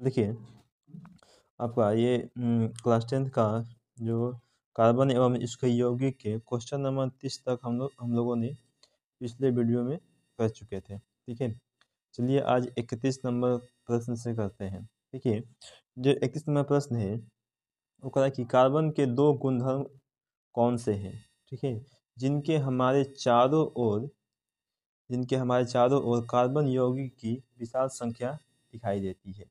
देखिए, आपका ये क्लास 10th का जो कार्बन एवं इसके यौगिक के क्वेश्चन नंबर 30 तक हम लोगों ने पिछले वीडियो में कर चुके थे। ठीक है, चलिए आज 31 नंबर प्रश्न से करते हैं। देखिए, जो 31 नंबर प्रश्न है वो कह रहा है कि कार्बन के दो गुणधर्म कौन से हैं, ठीक है, जिनके हमारे चारों ओर कार्बन यौगिक की विशाल संख्या दिखाई देती है।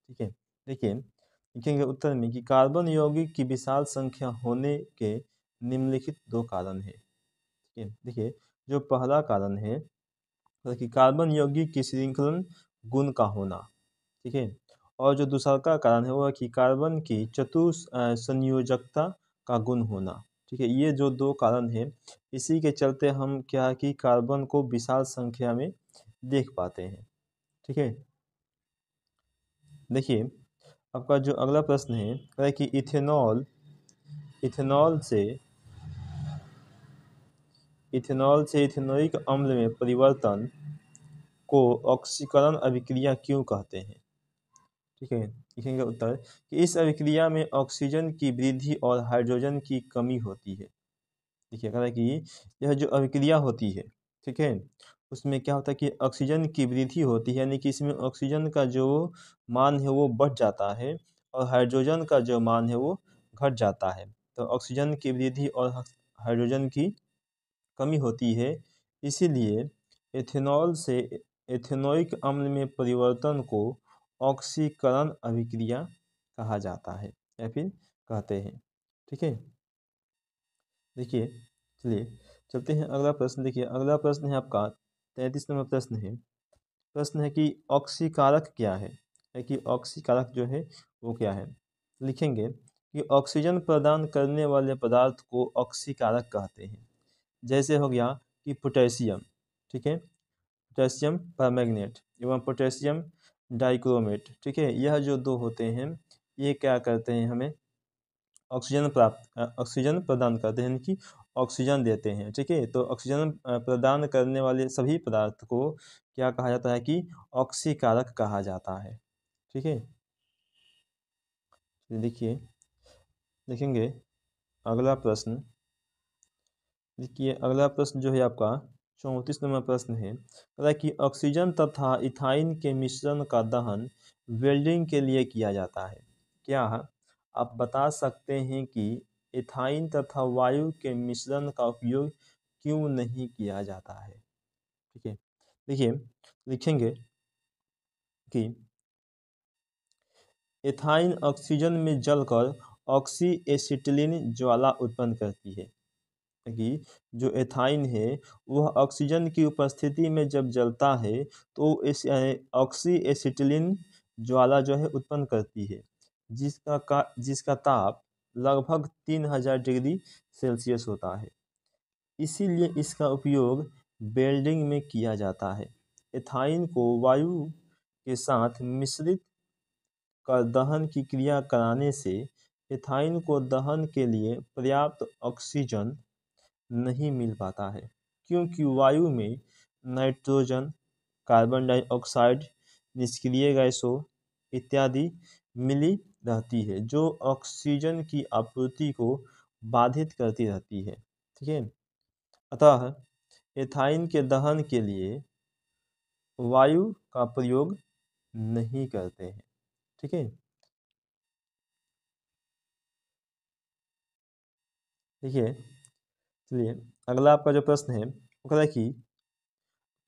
ठीक है, देखिए लिखेंगे उत्तर में कि कार्बन यौगिक की विशाल संख्या होने के निम्नलिखित दो कारण हैं। ठीक है, देखिए जो पहला कारण है मतलब कि कार्बन यौगिक की श्रृंखलन गुण का होना। ठीक है, और जो दूसरा का कारण है वो है कि कार्बन की संयोजकता का गुण होना। ठीक है, ये जो दो कारण हैं इसी के चलते हम क्या है कि कार्बन को विशाल संख्या में देख पाते हैं। ठीक है, देखिए आपका जो अगला प्रश्न है कि इथेनॉल से इथेनोइक अम्ल में परिवर्तन को ऑक्सीकरण अभिक्रिया क्यों कहते हैं। ठीक है, लिखेंगे उत्तर कि इस अभिक्रिया में ऑक्सीजन की वृद्धि और हाइड्रोजन की कमी होती है। देखिए कह रहा है कि यह जो अभिक्रिया होती है, ठीक है, उसमें क्या होता है कि ऑक्सीजन की वृद्धि होती है, यानी कि इसमें ऑक्सीजन का जो मान है वो बढ़ जाता है और हाइड्रोजन का जो मान है वो घट जाता है। तो ऑक्सीजन की वृद्धि और हाइड्रोजन की कमी होती है, इसीलिए एथेनॉल से एथेनोइक अम्ल में परिवर्तन को ऑक्सीकरण अभिक्रिया कहा जाता है या फिर कहते हैं। ठीक है, देखिए चलिए चलते हैं अगला प्रश्न। देखिए अगला प्रश्न है आपका 33 नंबर प्रश्न है कि ऑक्सीकारक क्या है कि ऑक्सीकारक जो है वो क्या है। लिखेंगे कि ऑक्सीजन प्रदान करने वाले पदार्थ को ऑक्सीकारक कहते हैं। जैसे हो गया कि पोटेशियम, ठीक है, पोटेशियम परमैंगनेट एवं पोटेशियम डाइक्रोमेट। ठीक है, यह जो दो होते हैं ये क्या करते हैं, हमें ऑक्सीजन प्रदान करते हैं, यानी कि ऑक्सीजन देते हैं। ठीक है, तो ऑक्सीजन प्रदान करने वाले सभी पदार्थ को क्या कहा जाता है कि ऑक्सीकारक कहा जाता है। ठीक है, देखिए देखेंगे अगला प्रश्न। देखिए अगला प्रश्न जो है आपका 34 नंबर प्रश्न है, कह कि ऑक्सीजन तथा इथाइन के मिश्रण का दहन वेल्डिंग के लिए किया जाता है। क्या आप बता सकते हैं कि इथाइन तथा वायु के मिश्रण का उपयोग क्यों नहीं किया जाता है। ठीक है, देखिए लिखेंगे कि इथाइन ऑक्सीजन में जलकर ऑक्सी एसिटिलीन ज्वाला उत्पन्न करती है कि जो एथाइन है वह ऑक्सीजन की उपस्थिति में जब जलता है तो इस ऑक्सी एसिटिलीन ज्वाला जो है उत्पन्न करती है, जिसका ताप लगभग 3000 डिग्री सेल्सियस होता है। इसीलिए इसका उपयोग वेल्डिंग में किया जाता है। एथाइन को वायु के साथ मिश्रित कर दहन की क्रिया कराने से एथाइन को दहन के लिए पर्याप्त ऑक्सीजन नहीं मिल पाता है, क्योंकि वायु में नाइट्रोजन, कार्बन डाइऑक्साइड, निष्क्रिय गैसों इत्यादि मिली रहती है जो ऑक्सीजन की आपूर्ति को बाधित करती रहती है। ठीक है, अतः एथाइन के दहन के लिए वायु का प्रयोग नहीं करते हैं। ठीक है, देखिए चलिए अगला आपका जो प्रश्न है वो कहता है कि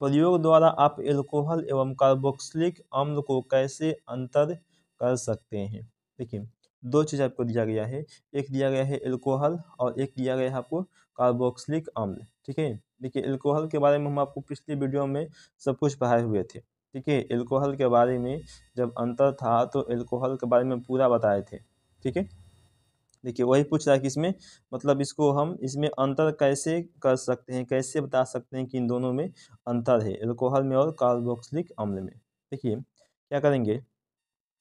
प्रयोग द्वारा आप एल्कोहल एवं कार्बोक्सिलिक अम्ल को कैसे अंतर कर सकते हैं। देखिए दो चीज़ आपको दिया गया है, एक दिया गया है एल्कोहल और एक दिया गया है आपको कार्बोक्सिलिक अम्ल। ठीक है, देखिए एल्कोहल के बारे में हम आपको पिछली वीडियो में सब कुछ पढ़ाए हुए थे। ठीक है, एल्कोहल के बारे में जब अंतर था तो एल्कोहल के बारे में पूरा बताए थे। ठीक है, देखिए वही पूछ रहा है कि इसमें मतलब इसको हम इसमें अंतर कैसे कर सकते हैं, कैसे बता सकते हैं कि इन दोनों में अंतर है, एल्कोहल में और कार्बोक्सिलिक अम्ल में। देखिए क्या करेंगे,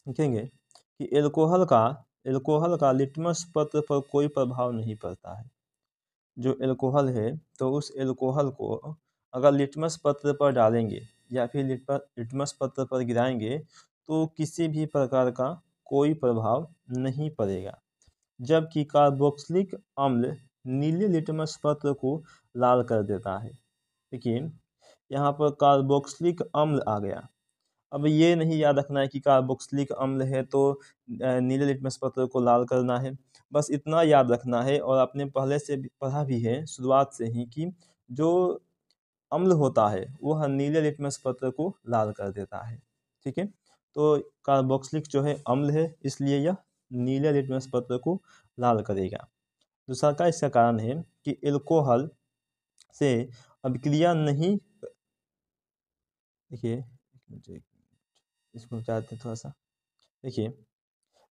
लिखेंगे कि एल्कोहल का लिटमस पत्र पर कोई प्रभाव नहीं पड़ता है। जो एल्कोहल है तो उस एल्कोहल को अगर लिटमस पत्र पर डालेंगे या फिर लिटमस पत्र पर गिराएंगे तो किसी भी प्रकार का कोई प्रभाव नहीं पड़ेगा, जबकि कार्बोक्सिलिक अम्ल नीले लिटमस पत्र को लाल कर देता है। देखिए यहाँ पर कार्बोक्सिलिक अम्ल आ गया। अब ये नहीं याद रखना है कि कार्बोक्सिलिक अम्ल है तो नीले लिटमस पत्र को लाल करना है, बस इतना याद रखना है। और आपने पहले से भी पढ़ा भी है शुरुआत से ही कि जो अम्ल होता है वह नीले लिटमस पत्र को लाल कर देता है। ठीक है, तो कार्बोक्सिलिक जो है अम्ल है, इसलिए यह नीले लिटमस पत्र को लाल करेगा। दूसरा का इसका कारण है कि एल्कोहल से अभिक्रिया नहीं, देखिए इसको चाहते हैं थोड़ा सा, देखिए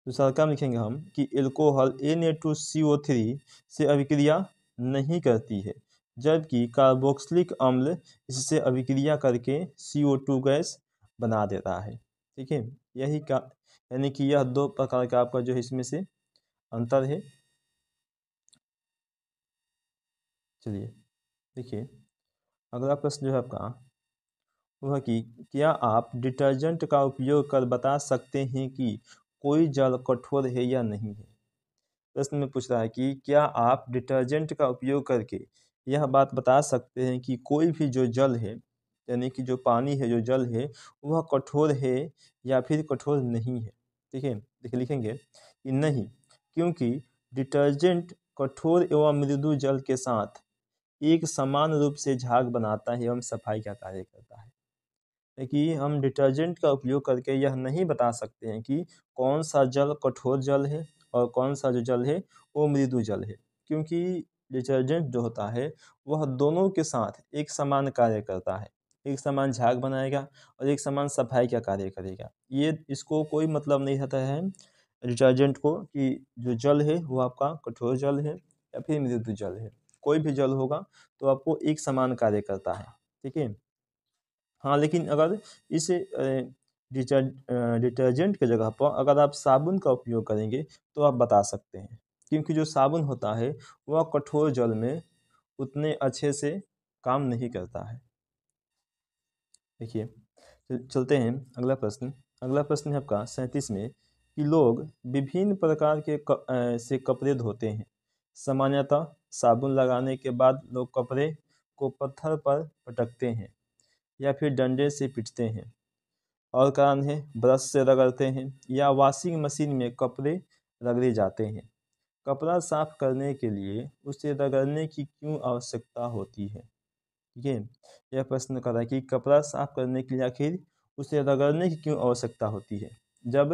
दूसरा काम लिखेंगे हम कि एल्कोहल Na2CO3 से अभिक्रिया नहीं करती है, जबकि कार्बोक्सिलिक अम्ल इससे अभिक्रिया करके CO2 गैस बना देता है। ठीक है, यही का यानी कि यह दो प्रकार का आपका जो है इसमें से अंतर है। चलिए देखिए अगला प्रश्न जो है आपका वह कि क्या आप डिटर्जेंट का उपयोग कर बता सकते हैं कि कोई जल कठोर है या नहीं है। प्रश्न में पूछ रहा है कि क्या आप डिटर्जेंट का उपयोग करके यह बात बता सकते हैं कि कोई भी जो जल है, यानी कि जो पानी है, जो जल है, वह कठोर है या फिर कठोर नहीं है। ठीक है, देखिए लिखेंगे कि नहीं, क्योंकि डिटर्जेंट कठोर एवं मृदु जल के साथ एक समान रूप से झाग बनाता है एवं सफाई का कार्य करता है। कि हम डिटर्जेंट का उपयोग करके यह नहीं बता सकते हैं कि कौन सा जल कठोर जल है और कौन सा जो जल है वो मृदु जल है, क्योंकि डिटर्जेंट जो होता है वह दोनों के साथ एक समान कार्य करता है, एक समान झाग बनाएगा और एक समान सफाई का कार्य करेगा। ये इसको कोई मतलब नहीं रहता है डिटर्जेंट को कि जो जल है वो आपका कठोर जल है या फिर मृदु जल है। कोई भी जल होगा तो आपको एक समान कार्य करता है। ठीक है, हाँ लेकिन अगर इस डिटर्जेंट के जगह पर अगर आप साबुन का उपयोग करेंगे तो आप बता सकते हैं, क्योंकि जो साबुन होता है वह कठोर जल में उतने अच्छे से काम नहीं करता है। देखिए चलते हैं अगला प्रश्न। अगला प्रश्न है आपका 37 में कि लोग विभिन्न प्रकार के से कपड़े धोते हैं। सामान्यतः साबुन लगाने के बाद लोग कपड़े को पत्थर पर पटकते हैं या फिर डंडे से पीटते हैं, और कारण है ब्रश से रगड़ते हैं या वॉशिंग मशीन में कपड़े रगड़े जाते हैं। कपड़ा साफ करने के लिए उसे रगड़ने की क्यों आवश्यकता होती है। ठीक है, यह प्रश्न कर रहा है कि कपड़ा साफ करने के लिए आखिर उसे रगड़ने की क्यों आवश्यकता होती है। जब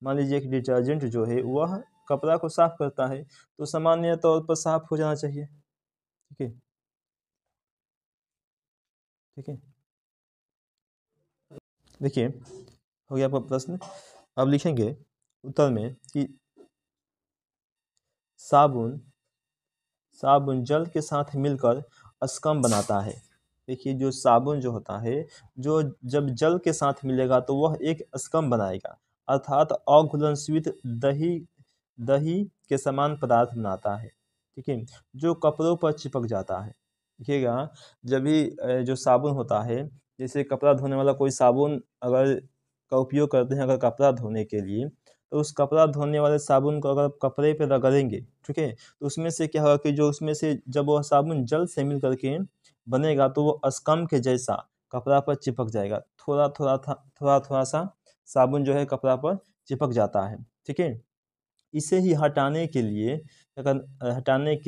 मान लीजिए एक डिटर्जेंट जो है वह कपड़ा को साफ करता है तो सामान्य तौर पर साफ हो जाना चाहिए। ठीक है, ठीक है, देखिए हो गया आपका प्रश्न। अब लिखेंगे उत्तर में कि साबुन साबुन जल के साथ मिलकर अस्कम बनाता है। देखिए जो साबुन जो होता है, जो जब जल के साथ मिलेगा तो वह एक अस्कम बनाएगा, अर्थात अघुलनशील दही दही के समान पदार्थ बनाता है। ठीक है, जो कपड़ों पर चिपक जाता है। देखिएगा जब भी जो साबुन होता है, जैसे कपड़ा धोने वाला कोई साबुन अगर का उपयोग करते हैं अगर कपड़ा धोने के लिए, तो उस कपड़ा धोने वाले साबुन को अगर कपड़े पे रगड़ेंगे, ठीक है, तो उसमें से क्या होगा कि जो उसमें से जब वह साबुन जल से मिल करके बनेगा तो वो अस्कम के जैसा कपड़ा पर चिपक जाएगा। थोड़ा थोड़ा सा साबुन जो है कपड़ा पर चिपक जाता है। ठीक है, इसे ही हटाने के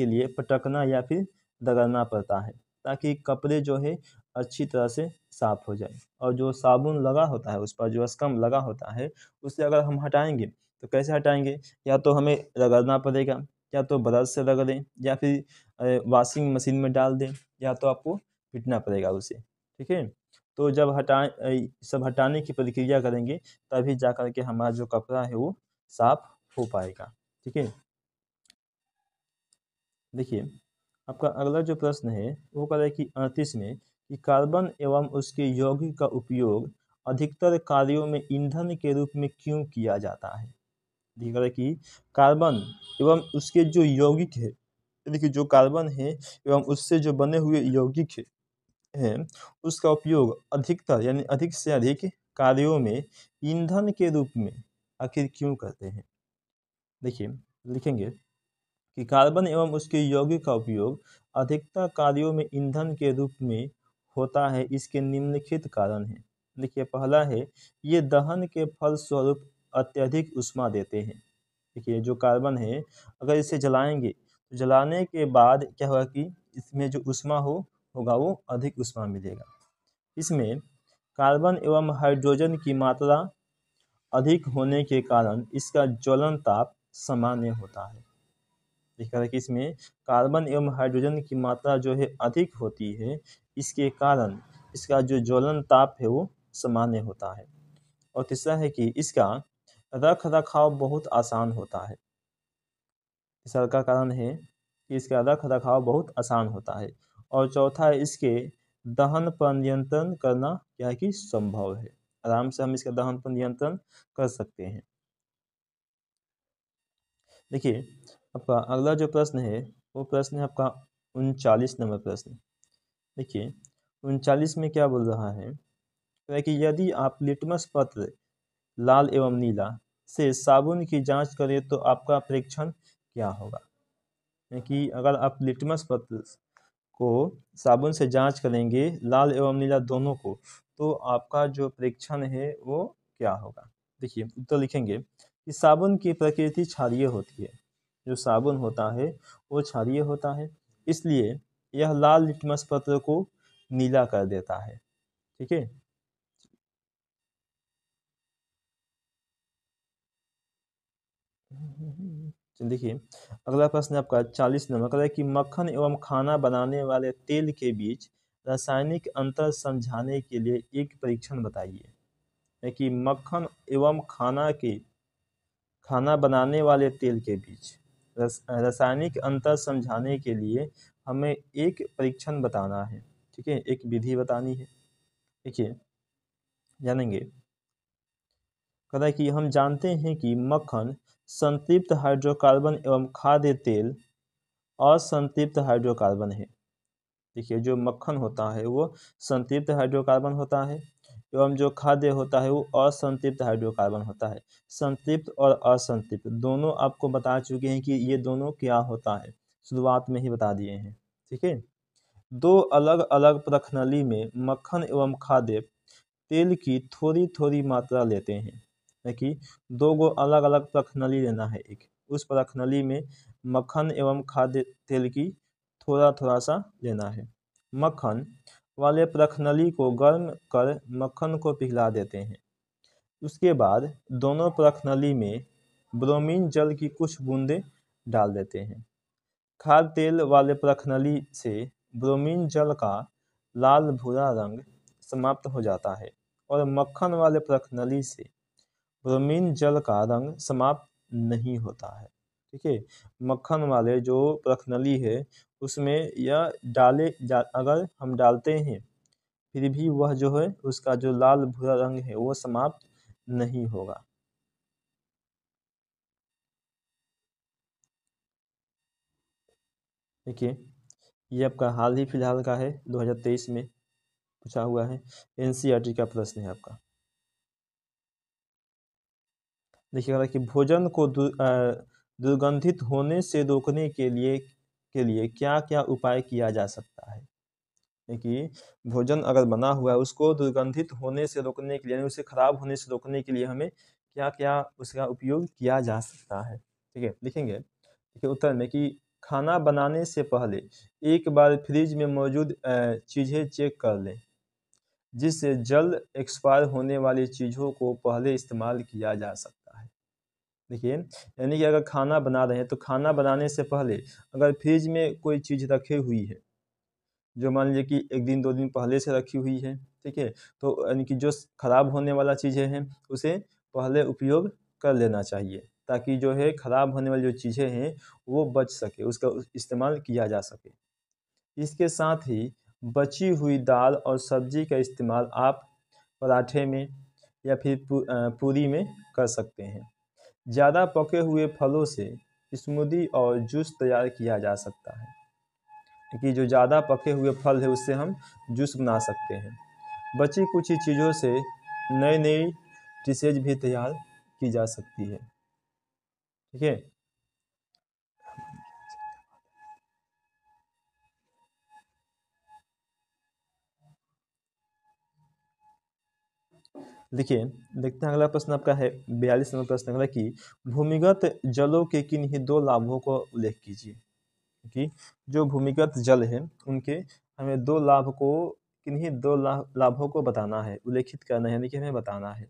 लिए पटकना या फिर रगड़ना पड़ता है, ताकि कपड़े जो है अच्छी तरह से साफ हो जाए। और जो साबुन लगा होता है, उस पर जो अस्कम लगा होता है, उसे अगर हम हटाएंगे तो कैसे हटाएंगे, या तो हमें रगड़ना पड़ेगा, या तो ब्रश से रगड़ें, या फिर वॉशिंग मशीन में डाल दें, या तो आपको पीटना पड़ेगा उसे। ठीक है, तो जब सब हटाने की प्रक्रिया करेंगे तभी जा कर के हमारा जो कपड़ा है वो साफ हो पाएगा। ठीक है, देखिए आपका अगला जो प्रश्न है वो कह रहा है कि 38 में कि कार्बन एवं उसके यौगिक का उपयोग अधिकतर कार्यों में ईंधन के रूप में क्यों किया जाता है। देखिए कह रहा है कि कार्बन एवं उसके जो यौगिक है, यानी कि जो कार्बन है एवं उससे जो बने हुए यौगिक है, उसका उपयोग अधिकतर यानी अधिक से अधिक कार्यों में ईंधन के रूप में आखिर क्यों करते हैं। देखिए लिखेंगे कि कार्बन एवं उसके यौगिक का उपयोग अधिकतर कार्यों में ईंधन के रूप में होता है। इसके निम्नलिखित कारण हैं। देखिए पहला है, ये दहन के फलस्वरूप अत्यधिक ऊष्मा देते हैं। देखिए जो कार्बन है अगर इसे जलाएंगे तो जलाने के बाद क्या होगा कि इसमें जो ऊष्मा होगा वो अधिक ऊष्मा मिलेगा। इसमें कार्बन एवं हाइड्रोजन की मात्रा अधिक होने के कारण इसका ज्वलन ताप सामान्य होता है। देखा है कि इसमें कार्बन एवं हाइड्रोजन की मात्रा जो है अधिक होती है, इसके कारण इसका जो ज्वलन ताप है वो सामान्य होता है। और तीसरा है कि इसका रख रखाव बहुत आसान होता है। तीसरा का कारण है कि इसका रख रखाव बहुत आसान होता है। और चौथा है, इसके दहन पर नियंत्रण करना क्या है कि संभव है। आराम से हम इसका दहन पर नियंत्रण कर सकते हैं। देखिए आपका अगला जो प्रश्न है वो प्रश्न है आपका 39 नंबर प्रश्न। देखिए 39 में क्या बोल रहा है कि यदि आप लिटमस पत्र लाल एवं नीला से साबुन की जांच करें तो आपका परीक्षण क्या होगा। कि अगर आप लिटमस पत्र को साबुन से जांच करेंगे लाल एवं नीला दोनों को, तो आपका जो परीक्षण है वो क्या होगा। देखिए उत्तर लिखेंगे कि साबुन की प्रकृति क्षारीय होती है। जो साबुन होता है वो क्षारीय होता है, इसलिए यह लाल लिटमस पत्र को नीला कर देता है। ठीक है। देखिए अगला प्रश्न आपका 40 नंबर का है कि मक्खन एवं खाना बनाने वाले तेल के बीच रासायनिक अंतर समझाने के लिए एक परीक्षण बताइए। है कि मक्खन एवं खाना बनाने वाले तेल के बीच रासायनिक अंतर समझाने के लिए हमें एक परीक्षण बताना है। ठीक है, एक विधि बतानी है। देखिए जानेंगे कहता है कि हम जानते हैं कि मक्खन संतृप्त हाइड्रोकार्बन एवं खाद्य तेल असंतृप्त हाइड्रोकार्बन है। देखिए जो मक्खन होता है वो संतृप्त हाइड्रोकार्बन होता है एवं जो खाद्य होता है वो असंतृप्त हाइड्रोकार्बन होता है। संतृप्त और असंतृप्त दोनों आपको बता चुके हैं कि ये दोनों क्या होता है, शुरुआत में ही बता दिए हैं। ठीक है, दो अलग अलग प्रखनली में मक्खन एवं खाद्य तेल की थोड़ी थोड़ी मात्रा लेते हैं। कि दो गो अलग अलग प्रखनली लेना है। एक उस प्रखनली में मक्खन एवं खाद्य तेल की थोड़ा थोड़ा सा लेना है। मक्खन वाले प्रखनली को गर्म कर मक्खन को पिघला देते हैं। उसके बाद दोनों प्रखनली में ब्रोमीन जल की कुछ बूंदें डाल देते हैं। खाद्य तेल वाले प्रखनली से ब्रोमीन जल का लाल भूरा रंग समाप्त हो जाता है और मक्खन वाले प्रखनली से ब्रोमीन जल का रंग समाप्त नहीं होता है। ठीक है, मक्खन वाले जो प्रखनली है उसमें यह अगर हम डालते हैं फिर भी वह जो है उसका जो लाल भूरा रंग है वो समाप्त नहीं होगा। देखिए ये आपका हाल ही फिलहाल का है, 2023 में पूछा हुआ है, एनसीईआरटी का प्रश्न है आपका। देखिएगा कि भोजन को दुर्गंधित होने से रोकने के लिए क्या क्या उपाय किया जा सकता है। कि भोजन अगर बना हुआ है उसको दुर्गंधित होने से रोकने के लिए, उसे खराब होने से रोकने के लिए हमें क्या क्या उसका उपयोग किया जा सकता है। ठीक है, लिखेंगे देखिए उत्तर में कि खाना बनाने से पहले एक बार फ्रिज में मौजूद चीज़ें चेक कर लें, जिससे जल्द एक्सपायर होने वाली चीज़ों को पहले इस्तेमाल किया जा सकता है। देखिए यानी कि अगर खाना बना रहे हैं तो खाना बनाने से पहले अगर फ्रिज में कोई चीज़ रखी हुई है जो मान लीजिए कि एक दिन दो दिन पहले से रखी हुई है, ठीक है, तो यानी कि जो ख़राब होने वाला चीज़ें हैं उसे पहले उपयोग कर लेना चाहिए, ताकि जो है ख़राब होने वाली जो चीज़ें हैं वो बच सके, उसका इस्तेमाल किया जा सके। इसके साथ ही बची हुई दाल और सब्जी का इस्तेमाल आप पराठे में या फिर पूरी में कर सकते हैं। ज़्यादा पके हुए फलों से स्मूदी और जूस तैयार किया जा सकता है। कि जो ज़्यादा पके हुए फल है उससे हम जूस बना सकते हैं। बची कुछ चीज़ों से नई नई डिशेज भी तैयार की जा सकती है। ठीक है। देखिए, देखते हैं अगला प्रश्न आपका है 42 नंबर प्रश्न अगला कि भूमिगत जलों के किन्हीं दो लाभों को उल्लेख कीजिए। कि जो भूमिगत जल है उनके हमें दो लाभ को किन्हीं दो लाभों को बताना है, उल्लेखित करना है, यानी कि हमें बताना है।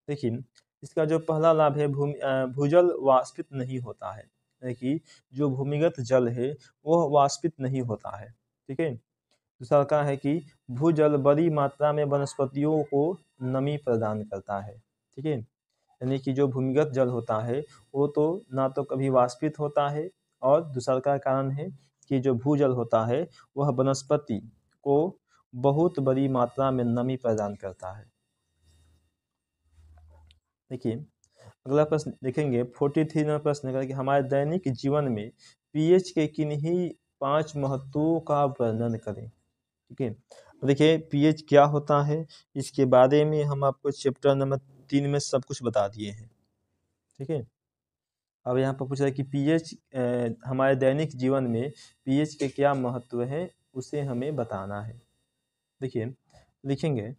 देखिए, इसका जो पहला लाभ है भूजल वाष्पित नहीं होता है, यानी कि जो भूमिगत जल है वह वाष्पित नहीं होता है। ठीक है। दूसरा का है कि भूजल बड़ी मात्रा में वनस्पतियों को नमी प्रदान करता है। ठीक है। यानी कि जो भूमिगत जल होता है वो तो ना तो कभी वाष्पित होता है, और दूसरा का कारण है कि जो भूजल होता है वह वनस्पति को बहुत बड़ी मात्रा में नमी प्रदान करता है। देखिए, अगला प्रश्न देखेंगे 43 नंबर प्रश्न है कि हमारे दैनिक जीवन में पीएच के किन्हीं 5 महत्वों का वर्णन करें। ठीक है। तो देखिए, पीएच क्या होता है इसके बारे में हम आपको चैप्टर नंबर 3 में सब कुछ बता दिए हैं। ठीक है। अब यहाँ पर पूछ रहा है कि पीएच हमारे दैनिक जीवन में पीएच के क्या महत्व है उसे हमें बताना है। देखिए, लिखेंगे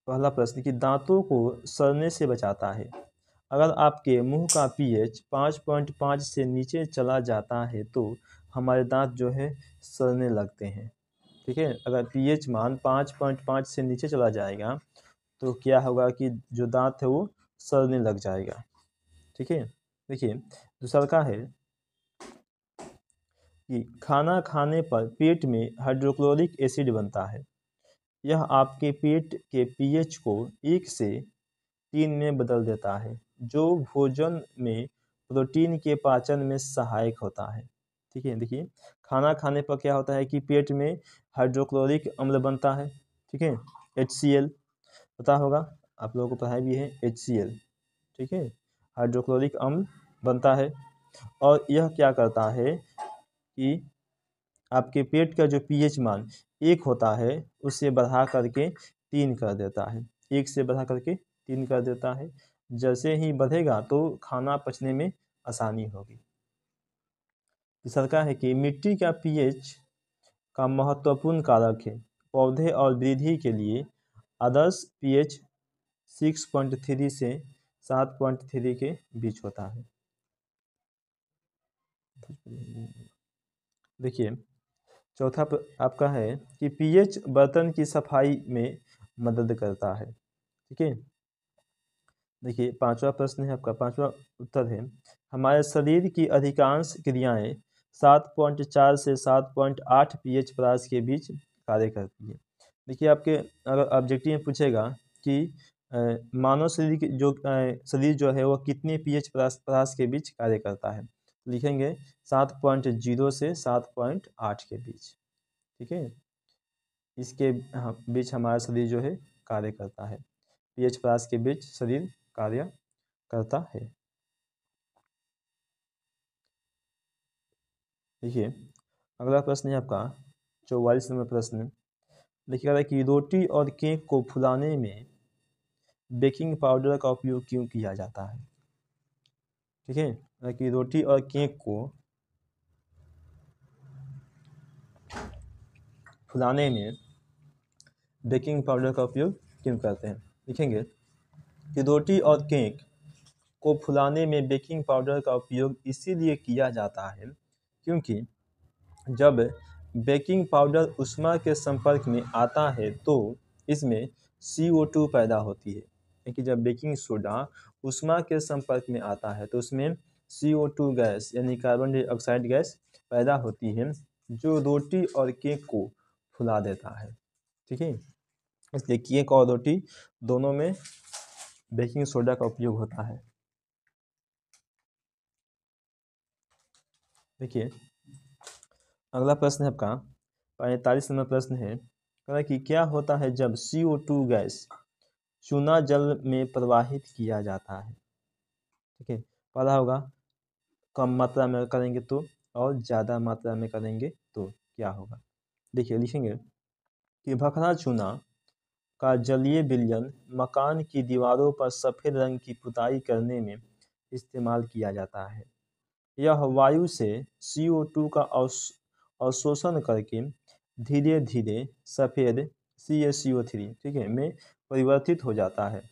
पहला प्रश्न कि दांतों को सड़ने से बचाता है। अगर आपके मुंह का पीएच 5.5 से नीचे चला जाता है तो हमारे दांत जो है सड़ने लगते हैं। ठीक है। अगर पीएच मान 5.5 से नीचे चला जाएगा तो क्या होगा कि जो दांत है वो सड़ने लग जाएगा। ठीक है। देखिए, दूसरा का है कि खाना खाने पर पेट में हाइड्रोक्लोरिक एसिड बनता है। यह आपके पेट के पीएच को 1 से 3 में बदल देता है, जो भोजन में प्रोटीन के पाचन में सहायक होता है। ठीक है। देखिए, खाना खाने पर क्या होता है कि पेट में हाइड्रोक्लोरिक अम्ल बनता है। ठीक है। HCl पता होगा, आप लोगों को पढ़ाई भी है HCl। ठीक है। हाइड्रोक्लोरिक अम्ल बनता है, और यह क्या करता है कि आपके पेट का जो पीएच मान 1 होता है उसे बढ़ा करके 3 कर देता है। 1 से बढ़ा करके 3 कर देता है। जैसे ही बढ़ेगा तो खाना पचने में आसानी होगी। तीसरा है कि मिट्टी का पीएच का महत्वपूर्ण कारक है। पौधे और वृद्धि के लिए आदर्श पीएच 6.3 से 7.3 के बीच होता है। देखिए, चौथा आपका है कि पीएच बर्तन की सफाई में मदद करता है। ठीक है। देखिए, पांचवा प्रश्न है आपका, पांचवा उत्तर है हमारे शरीर की अधिकांश क्रियाएं 7.4 से 7.8 पीएच परास के बीच कार्य करती है। देखिए, आपके अगर ऑब्जेक्टिव में पूछेगा कि मानव शरीर की जो शरीर जो है वह कितने पीएच परास के बीच कार्य करता है, लिखेंगे 7.0 से 7.8 के बीच। ठीक है। इसके बीच हमारा शरीर जो है कार्य करता है। पीएच परास के बीच शरीर कार्य करता है। देखिए, अगला प्रश्न है आपका 44 नंबर प्रश्न। देखिएगा कि रोटी और केक को फुलाने में बेकिंग पाउडर का उपयोग क्यों किया जाता है। ठीक है। कि रोटी और केक को फुलाने में बेकिंग पाउडर का उपयोग क्यों करते हैं। लिखेंगे कि रोटी और केक को फुलाने में बेकिंग पाउडर का उपयोग इसीलिए किया जाता है क्योंकि जब बेकिंग पाउडर ऊष्मा के संपर्क में आता है तो इसमें CO2 पैदा होती है। क्योंकि जब बेकिंग सोडा ऊष्मा के संपर्क में आता है तो उसमें CO2 गैस यानी कार्बन डाइऑक्साइड गैस पैदा होती है, जो रोटी और केक को फुला देता है। ठीक है। इसलिए केक और रोटी दोनों में बेकिंग सोडा का उपयोग होता है। देखिए, अगला प्रश्न है आपका 45 नंबर प्रश्न है, कहा कि क्या होता है जब CO2 गैस चूना जल में प्रवाहित किया जाता है। ठीक है। पता होगा, कम मात्रा में करेंगे तो और ज़्यादा मात्रा में करेंगे तो क्या होगा। देखिए, लिखेंगे कि भखरा चूना का जलीय विलयन मकान की दीवारों पर सफ़ेद रंग की पुताई करने में इस्तेमाल किया जाता है। यह वायु से CO2 का अवशोषण करके धीरे धीरे सफ़ेद CaCO3 ठीक है में परिवर्तित हो जाता है,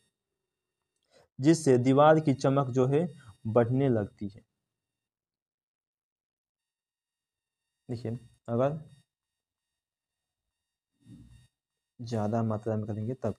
जिससे दीवार की चमक जो है बढ़ने लगती है। देखिए, अगर ज़्यादा मात्रा में करेंगे तब